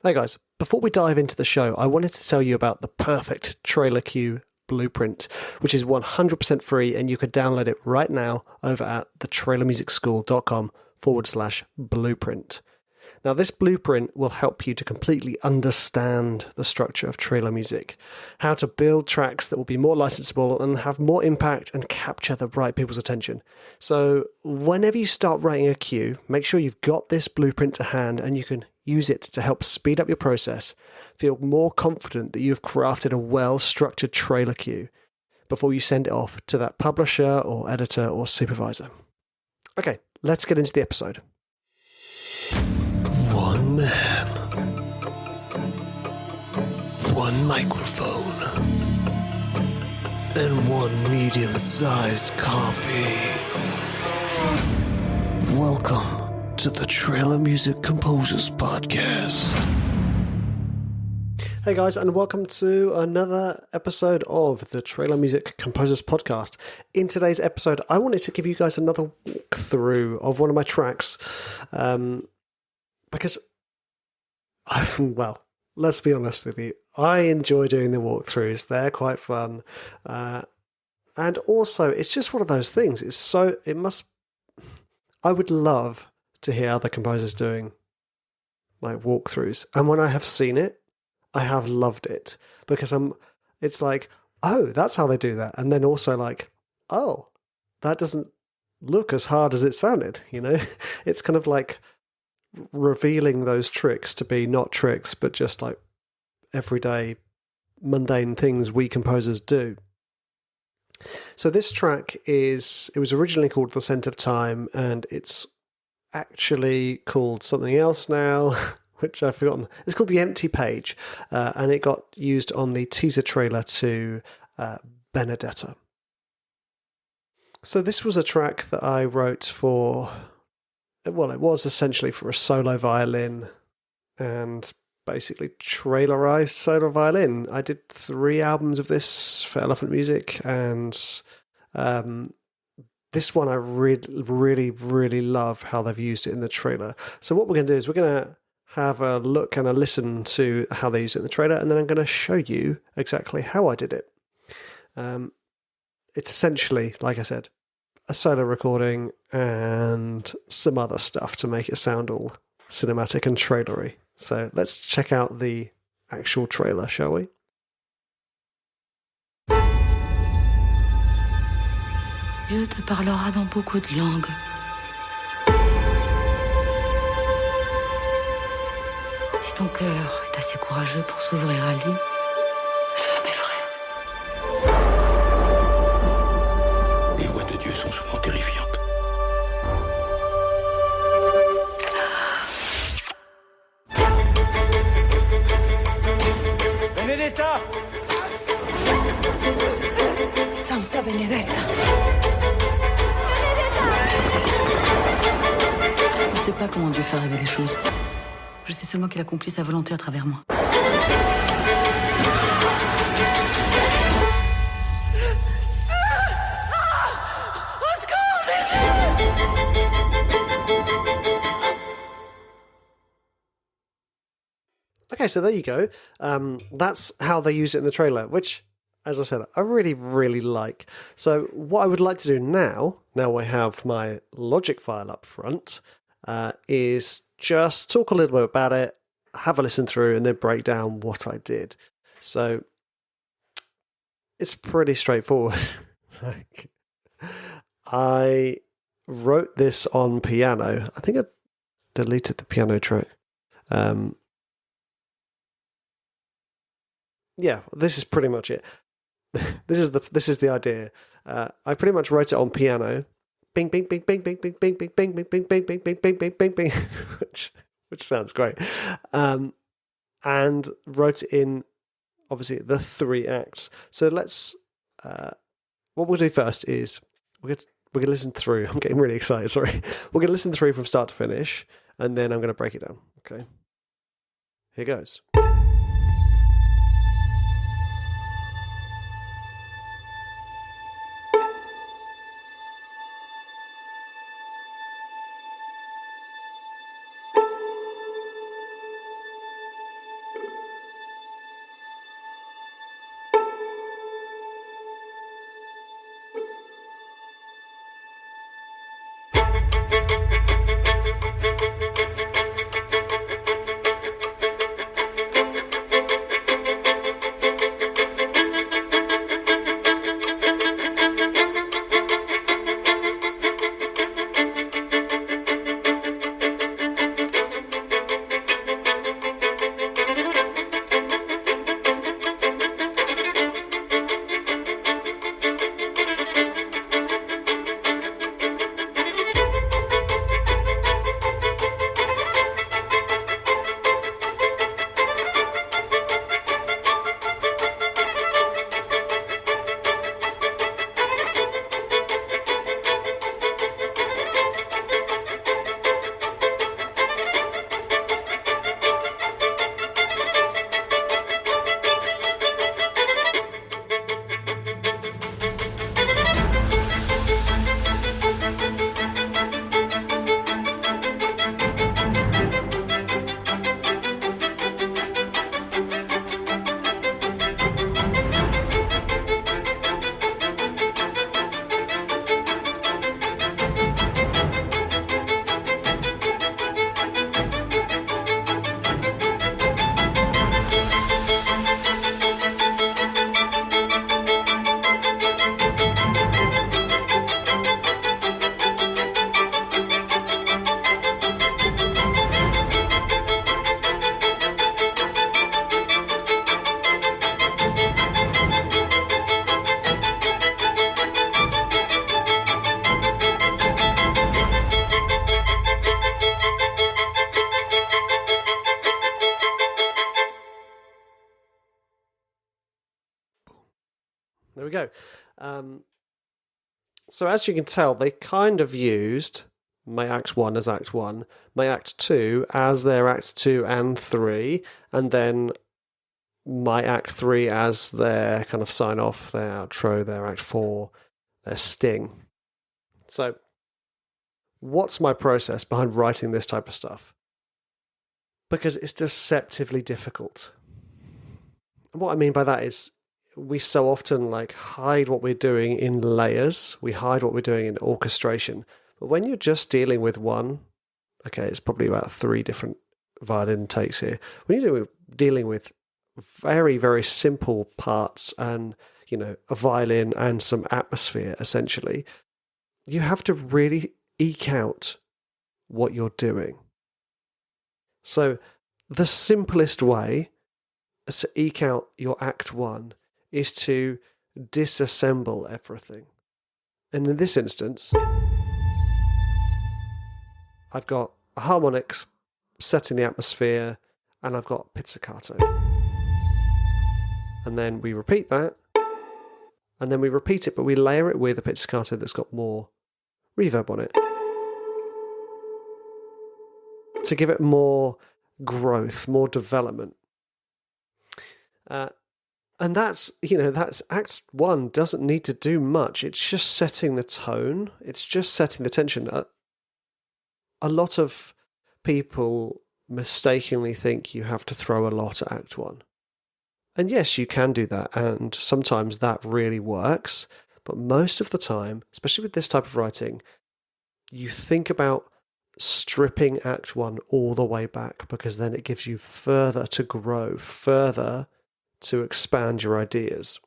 Hey guys, before we dive into the show, I wanted to tell you about the perfect trailer cue blueprint, which is 100% free and you can download it right now over at thetrailermusicschool.com/blueprint. Now, this blueprint will help you to completely understand the structure of trailer music, how to build tracks that will be more licensable and have more impact and capture the right people's attention. So whenever you start writing a cue, make sure you've got this blueprint to hand and you can use it to help speed up your process, feel more confident that you've crafted a well-structured trailer cue before you send it off to that publisher or editor or supervisor. Okay, let's get into the episode. One man, one microphone, and one medium-sized coffee. Welcome to the Trailer Music Composers Podcast. Hey guys, and welcome to another episode of the Trailer Music Composers Podcast. In today's episode, I wanted to give you guys another walkthrough of one of my tracks, because, well, let's be honest with you, I enjoy doing the walkthroughs. They're quite fun. And also, it's just one of those things. I would love to hear other composers doing like walkthroughs. And when I have seen it, I have loved it because it's like, oh, that's how they do that. And then also like, oh, that doesn't look as hard as it sounded, you know? It's kind of like revealing those tricks to be not tricks, but just like everyday mundane things we composers do. So this track it was originally called The Scent of Time, and it's actually called something else now, which I've forgotten. It's called The Empty Page, and it got used on the teaser trailer to Benedetta. So this was a track that I wrote it was essentially for a solo violin and basically trailerised solo violin. I did 3 albums of this for Elephant Music, and this one I really, really love how they've used it in the trailer. So what we're going to do is we're going to have a look and a listen to how they use it in the trailer, and then I'm going to show you exactly how I did it. It's essentially, like I said, a solo recording and some other stuff to make it sound all cinematic and trailery. So let's check out the actual trailer, shall we? Dieu te parlera dans beaucoup de langues. Si ton cœur est assez courageux pour s'ouvrir à lui, ça m'effraie. Les voix de Dieu sont souvent terrifiantes. Benedetta! Santa Benedetta. Je ne sais pas comment Dieu fait arriver les choses. Je sais seulement qu'il accomplit sa volonté à travers moi. Okay, so there you go. That's how they use it in the trailer, which, as I said, I really, really like. So what I would like to do now I have my Logic file up front, is just talk a little bit about it, have a listen through, and then break down what I did. So it's pretty straightforward. I wrote this on piano. I think I deleted the piano track. Yeah, this is pretty much it. This is the idea. I pretty much wrote it on piano. Bing, bing, bing, bing, bing, bing, bing, bing, bing, bing, bing, bing, bing, bing, bing, bing, bing, bing, which sounds great. And wrote it in, obviously, the 3 acts. So let's, what we'll do first is, we're going to listen through. I'm getting really excited, sorry. We're going to listen through from start to finish, and then I'm going to break it down. Okay? Here goes. There we go. So as you can tell, they kind of used my Act 1 as Act 1, my Act 2 as their Act 2 and 3, and then my Act 3 as their kind of sign-off, their outro, their Act 4, their sting. So what's my process behind writing this type of stuff? Because it's deceptively difficult. And what I mean by that is we so often like hide what we're doing in layers. We hide what we're doing in orchestration. But when you're just dealing with one, okay, it's probably about 3 different violin takes here. When you're dealing with very, very simple parts and, you know, a violin and some atmosphere, essentially, you have to really eke out what you're doing. So the simplest way to eke out your Act 1 is to disassemble everything. And in this instance, I've got a harmonics setting the atmosphere, and I've got pizzicato. And then we repeat that, and then we repeat it, but we layer it with a pizzicato that's got more reverb on it to give it more growth, more development. And that's Act 1 doesn't need to do much. It's just setting the tone. It's just setting the tension. A lot of people mistakenly think you have to throw a lot at Act 1. And yes, you can do that, and sometimes that really works. But most of the time, especially with this type of writing, you think about stripping Act 1 all the way back, because then it gives you further to grow, further to expand your ideas.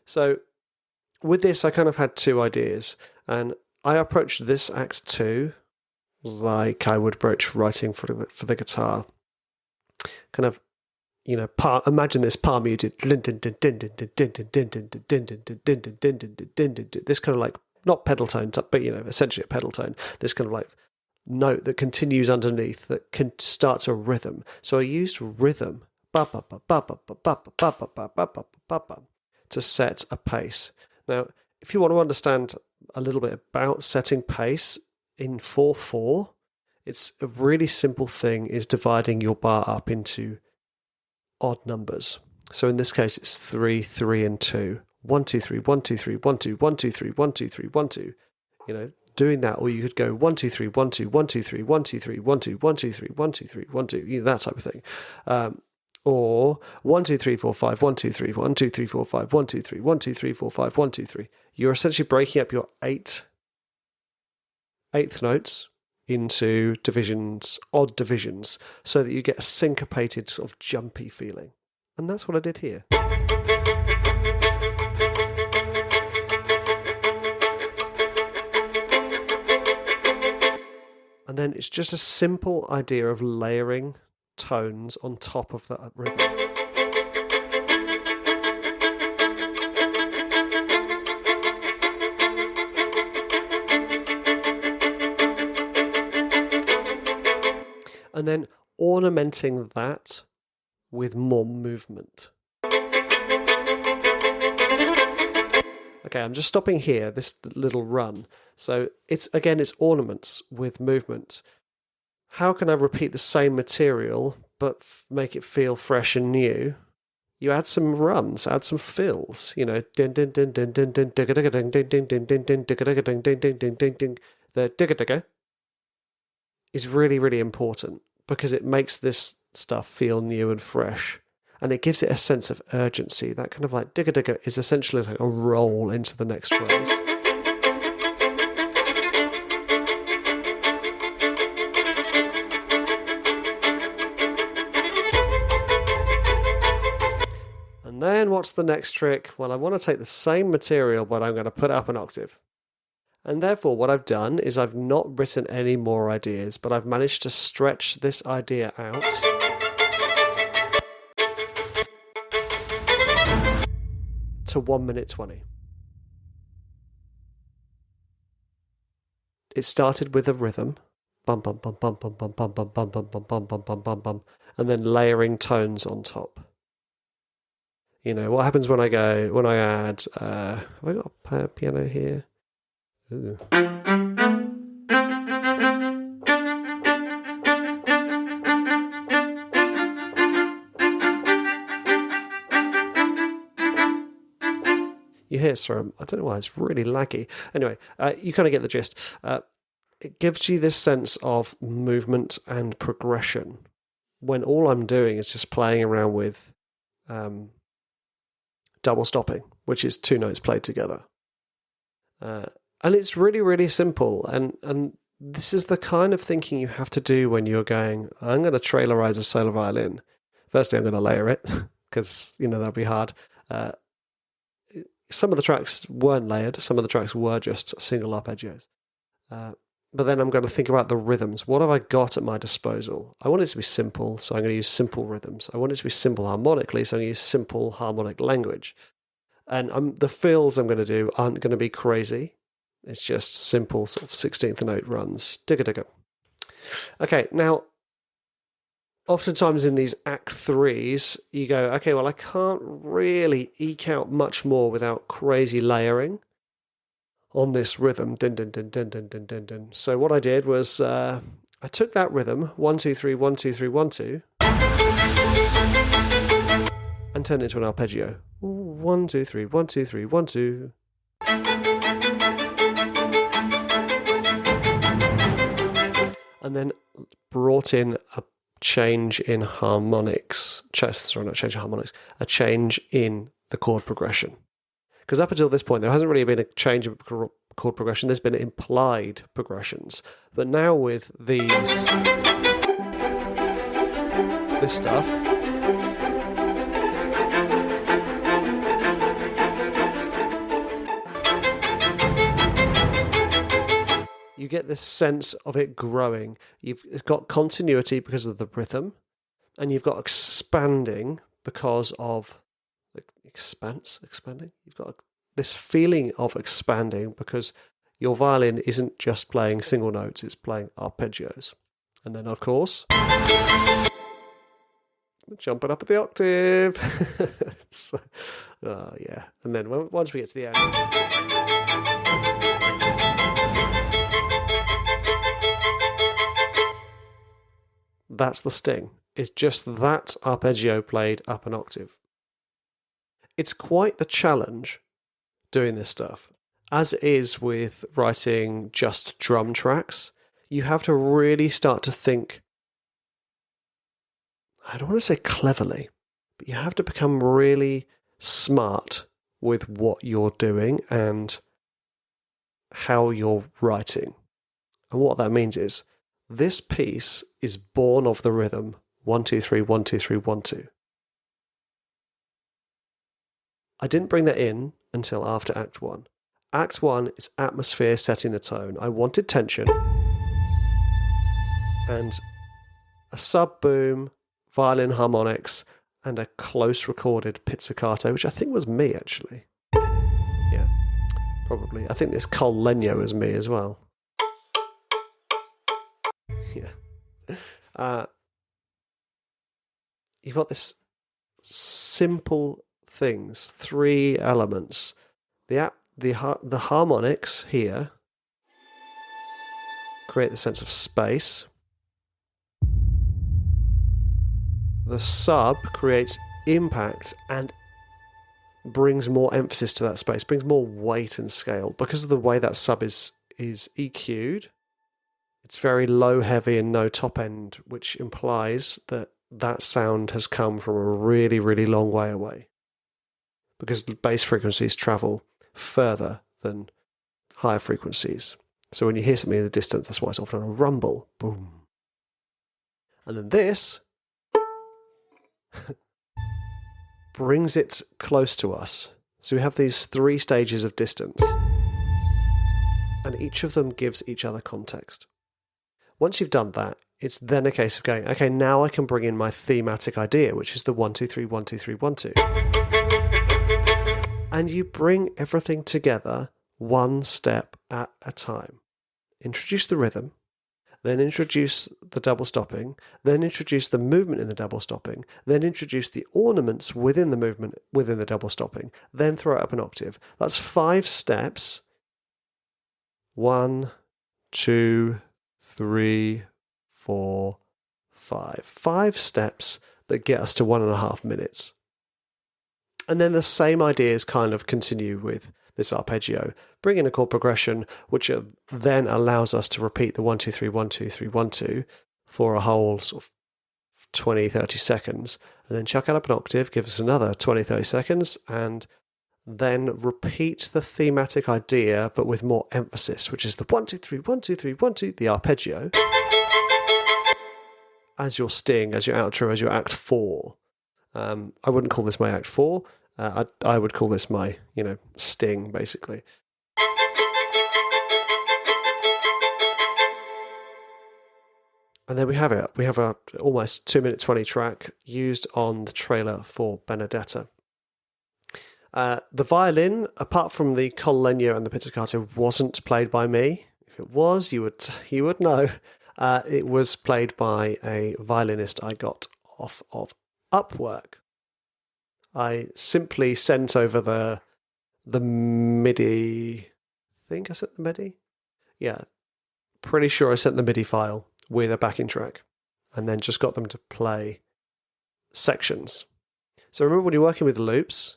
So with this, I kind of had 2 ideas, and I approached this Act 2 like I would approach writing for the guitar. Kind of, you know, imagine this palm muted, this kind of like, not pedal tone, but, you know, essentially a pedal tone, this kind of like note that continues underneath, that starts a rhythm. So I used rhythm to set a pace. Now, if you want to understand a little bit about setting pace in 4/4, it's a really simple thing, is dividing your bar up into odd numbers. So in this case, it's 3, 3, and 2. 1, 2, 3, 1, 2, 3, 1, 2, 1, 2, 3, 1, 2, 3, 1, 2. You know, doing that, or you could go 1, 2, 3, 1, 2, 1, 2, 3, 1, 2, 3, 1, 2, 1, 2, 3, 1, 2, 3, 1, 2, you know, that type of thing. Or 1, 2, 3, 4, 5, 1, 2, 3, 1, 2, 3, 4, 5, 1, 2, 3, 1, 2, 3, 4, 5, 1, 2, 3. You're essentially breaking up your eighth notes into divisions, odd divisions, so that you get a syncopated sort of jumpy feeling. And that's what I did here. And then it's just a simple idea of layering tones on top of that rhythm. And then ornamenting that with more movement. Okay, I'm just stopping here, this little run. So it's ornaments with movement. How can I repeat the same material but make it feel fresh and new? You add some runs, add some fills. You know, din din din din din din digga digga ding ding ding ding ding ding digga digga ding ding ding ding ding ding. The digga digga is really, really important because it makes this stuff feel new and fresh. And it gives it a sense of urgency. That kind of like digga digga is essentially like a roll into the next phrase. And then what's the next trick? Well, I want to take the same material, but I'm going to put it up an octave. And therefore, what I've done is I've not written any more ideas, but I've managed to stretch this idea out to 1 minute 20. It started with a rhythm, bum bum bum bum bum bum bum bum bum bum bum bum bum bum bum bum, and then layering tones on top. What happens when I add, have I got a piano here? Ooh. You hear, sorry, I don't know why, it's really laggy. Anyway, you kind of get the gist. It gives you this sense of movement and progression when all I'm doing is just playing around with double stopping, which is 2 notes played together. And it's really, really simple. And this is the kind of thinking you have to do when you're going, I'm going to trailerize a solo violin. Firstly, I'm going to layer it because, that'll be hard. Some of the tracks weren't layered. Some of the tracks were just single arpeggios. But then I'm going to think about the rhythms. What have I got at my disposal? I want it to be simple, so I'm going to use simple rhythms. I want it to be simple harmonically, so I'm going to use simple harmonic language. And the fills I'm going to do aren't going to be crazy. It's just simple sort of 16th note runs. Digga. Okay, now, oftentimes in these act 3s, you go, okay, well, I can't really eke out much more without crazy layering on this rhythm. Din, din, din, din, din, din, din, din. So what I did was I took that rhythm, 1, 2, 3, 1, 2, 3, 1, 2, and turned it into an arpeggio. 1, 2, 3, 1, 2, 3, 1, 2. And then brought in a change in harmonics. Sorry, not change in harmonics. A change in the chord progression. Because up until this point, there hasn't really been a change in chord progression. There's been implied progressions. But now with this stuff, you get this sense of it growing. You've got continuity because of the rhythm, and you've got expanding because of expanding. You've got this feeling of expanding because your violin isn't just playing single notes, it's playing arpeggios. And then, of course, jumping up at the octave. Yeah. And then once we get to the end, that's the sting. It's just that arpeggio played up an octave. It's quite the challenge doing this stuff. As is with writing just drum tracks, you have to really start to think, I don't want to say cleverly, but you have to become really smart with what you're doing and how you're writing. And what that means is, this piece is born of the rhythm 1, 2, 3, 1, 2, 3, 1, 2. I didn't bring that in until after Act 1. Act 1 is atmosphere setting the tone. I wanted tension and a sub-boom, violin harmonics, and a close recorded pizzicato, which I think was me actually. Yeah, probably. I think this Col Legno was me as well. Yeah. You've got this simple things, 3 elements. The harmonics here create the sense of space. The sub creates impact and brings more emphasis to that space, brings more weight and scale. Because of the way that sub is EQ'd, it's very low, heavy, and no top end, which implies that that sound has come from a really, really long way away. Because bass frequencies travel further than higher frequencies. So when you hear something in the distance, that's why it's often a rumble. Boom. And then this brings it close to us. So we have these 3 stages of distance. And each of them gives each other context. Once you've done that, it's then a case of going, okay, now I can bring in my thematic idea, which is the 1, 2, 3, 1, 2, 3, 1, 2. And you bring everything together one step at a time. Introduce the rhythm, then introduce the double stopping, then introduce the movement in the double stopping, then introduce the ornaments within the movement within the double stopping, then throw it up an octave. That's 5 steps. 1, 2, 3, 4, 5. 5 steps that get us to 1.5 minutes. And then the same ideas kind of continue with this arpeggio. Bring in a chord progression, which then allows us to repeat the 1, 2, 3, 1, 2, 3, 1, 2 for a whole sort of 20, 30 seconds. And then chuck it up an octave, give us another 20, 30 seconds, and then repeat the thematic idea, but with more emphasis, which is the 1, 2, 3, 1, 2, 3, 1, 2, the arpeggio, as your sting, as your outro, as your act 4. I wouldn't call this my act 4. I would call this my, sting, basically. And then we have it. We have a almost 2-minute 20 track used on the trailer for Benedetta. The violin, apart from the col legno and the pizzicato, wasn't played by me. If it was, you would know. It was played by a violinist I got off of Upwork. I simply sent over the MIDI. I think I sent the MIDI. Yeah, pretty sure I sent the MIDI file with a backing track, and then just got them to play sections. So remember, when you're working with loops,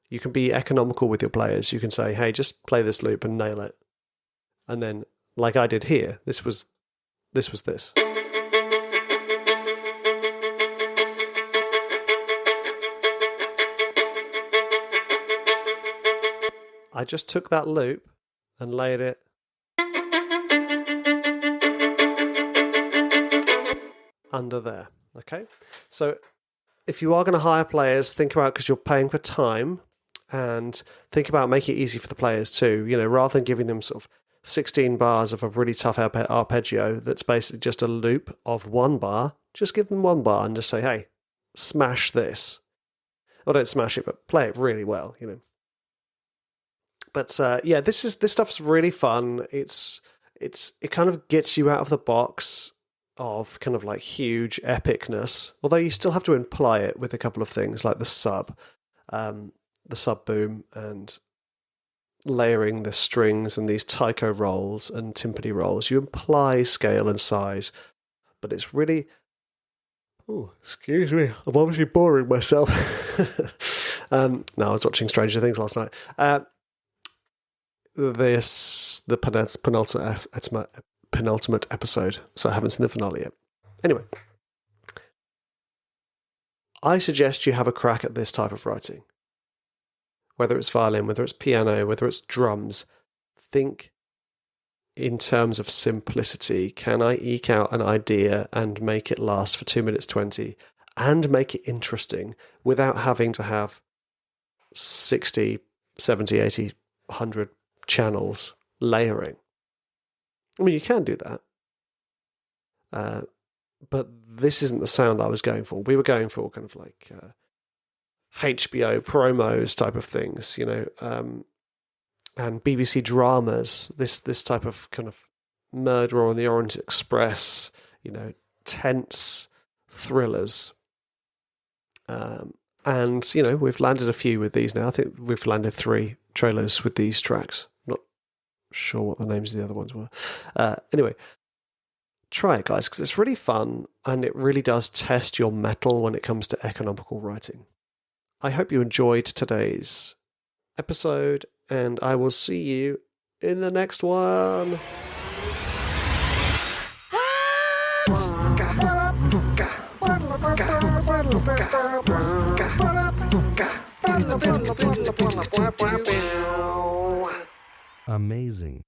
you can be economical with your players. You can say, "Hey, just play this loop and nail it," and then, like I did here, this was this. I just took that loop and laid it under there. Okay? So if you are going to hire players, think about, because you're paying for time, and think about making it easy for the players too. Rather than giving them sort of 16 bars of a really tough arpeggio that's basically just a loop of 1 bar, just give them 1 bar and just say, "Hey, smash this." Or don't smash it, but play it really well, But this stuff's really fun. It kind of gets you out of the box of kind of like huge epicness, although you still have to imply it with a couple of things like the sub boom, and layering the strings and these taiko rolls and timpani rolls. You imply scale and size, but it's really... Oh, excuse me, I'm obviously boring myself. No, I was watching Stranger Things last night. The penultimate episode, so I haven't seen the finale yet. Anyway, I suggest you have a crack at this type of writing. Whether it's violin, whether it's piano, whether it's drums, think in terms of simplicity. Can I eke out an idea and make it last for 2 minutes 20 and make it interesting without having to have 60, 70, 80, 100 channels layering? I mean, you can do that. But this isn't the sound I was going for. We were going for kind of like HBO promos type of things, and BBC dramas, this type of kind of Murder on the Orient Express, tense thrillers. And, we've landed a few with these now. I think we've landed 3 trailers with these tracks. Not sure what the names of the other ones were. Anyway, try it, guys, because it's really fun, and it really does test your mettle when it comes to economical writing. I hope you enjoyed today's episode, and I will see you in the next one. Amazing.